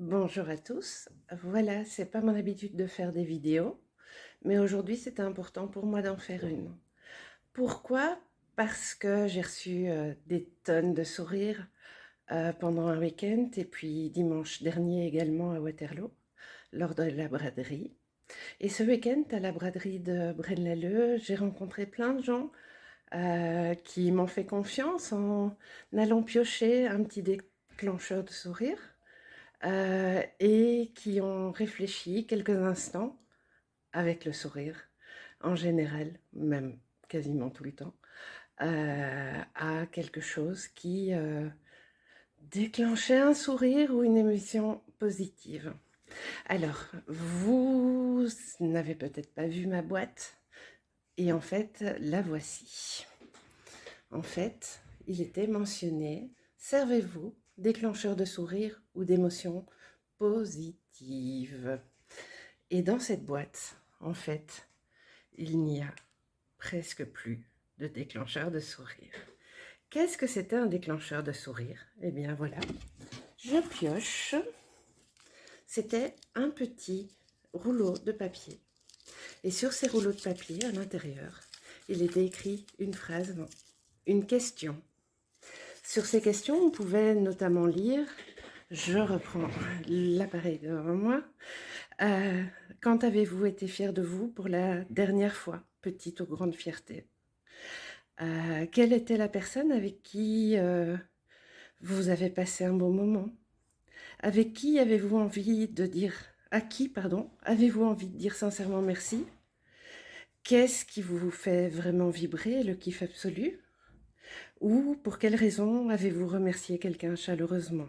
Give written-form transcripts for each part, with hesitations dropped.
Bonjour à tous. Voilà, c'est pas mon habitude de faire des vidéos, mais aujourd'hui c'était important pour moi d'en faire une. Pourquoi? Parce que j'ai reçu des tonnes de sourires pendant un week-end et puis dimanche dernier également à Waterloo lors de la braderie. Et ce week-end à la braderie de Braine-l'Alleud, j'ai rencontré plein de gens qui m'ont fait confiance en allant piocher un petit déclencheur de sourire et qui ont réfléchi quelques instants avec le sourire, en général, même quasiment tout le temps, à quelque chose qui déclenchait un sourire ou une émotion positive. Alors, vous n'avez peut-être pas vu ma boîte, et en fait, la voici. En fait, il était mentionné, servez-vous déclencheur de sourire ou d'émotion positive. Et dans cette boîte, en fait, il n'y a presque plus de déclencheur de sourire. Qu'est-ce que c'était un déclencheur de sourire? Eh bien voilà, je pioche. C'était un petit rouleau de papier. Et sur ces rouleaux de papier, à l'intérieur, il était écrit une phrase, une question. Sur ces questions, on pouvait notamment lire, je reprends l'appareil devant moi, euh, quand avez-vous été fier de vous pour la dernière fois, petite ou grande fierté? Quelle était la personne avec qui vous avez passé un bon moment? Avec qui avez-vous envie de dire, à qui, pardon, avez-vous envie de dire sincèrement merci? Qu'est-ce qui vous fait vraiment vibrer, le kiff absolu? Ou pour quelle raison avez-vous remercié quelqu'un chaleureusement?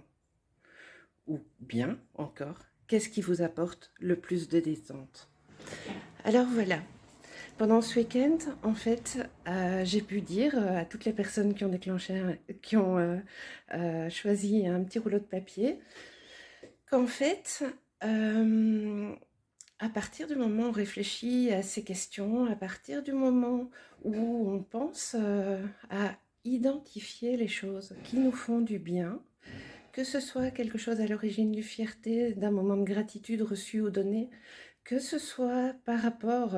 Ou bien encore, qu'est-ce qui vous apporte le plus de détente? Alors voilà, pendant ce week-end, en fait, j'ai pu dire à toutes les personnes qui ont qui ont choisi un petit rouleau de papier, qu'en fait, à partir du moment où on réfléchit à ces questions, à partir du moment où on pense à identifier les choses qui nous font du bien, que ce soit quelque chose à l'origine d'une fierté, d'un moment de gratitude reçu ou donné, que ce soit par rapport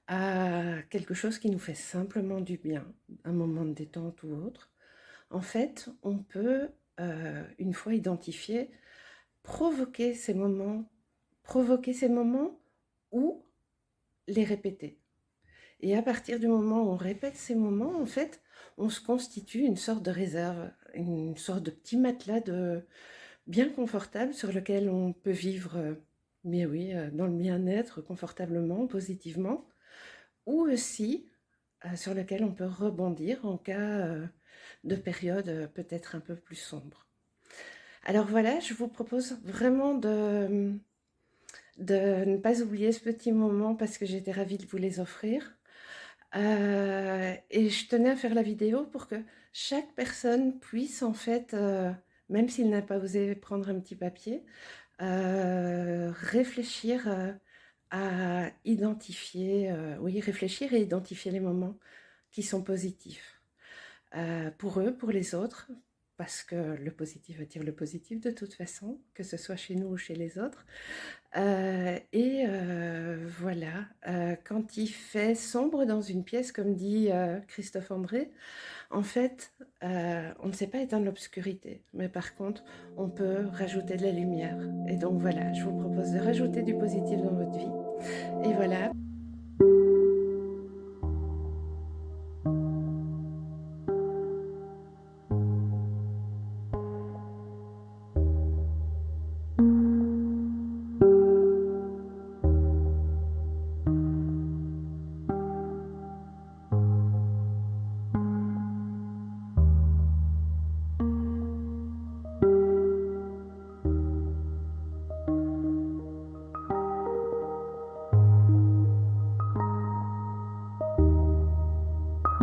à quelque chose qui nous fait simplement du bien, un moment de détente ou autre, en fait, on peut, une fois identifié, provoquer provoquer ces moments ou les répéter. Et à partir du moment où on répète ces moments, en fait, on se constitue une sorte de réserve, une sorte de petit matelas bien confortable sur lequel on peut vivre, mais oui, dans le bien-être, confortablement, positivement, ou aussi sur lequel on peut rebondir en cas de période peut-être un peu plus sombre. Alors voilà, je vous propose vraiment de ne pas oublier ce petit moment parce que j'étais ravie de vous les offrir. Et je tenais à faire la vidéo pour que chaque personne puisse en fait, même s'il n'a pas osé prendre un petit papier, réfléchir à identifier, oui, réfléchir et identifier les moments qui sont positifs. Pour eux, pour les autres, parce que le positif attire le positif de toute façon, que ce soit chez nous ou chez les autres. Voilà, quand il fait sombre dans une pièce, comme dit Christophe André, en fait, on ne sait pas éteindre l'obscurité, mais par contre, on peut rajouter de la lumière. Et donc voilà, je vous propose de rajouter du positif dans votre vie. Et voilà.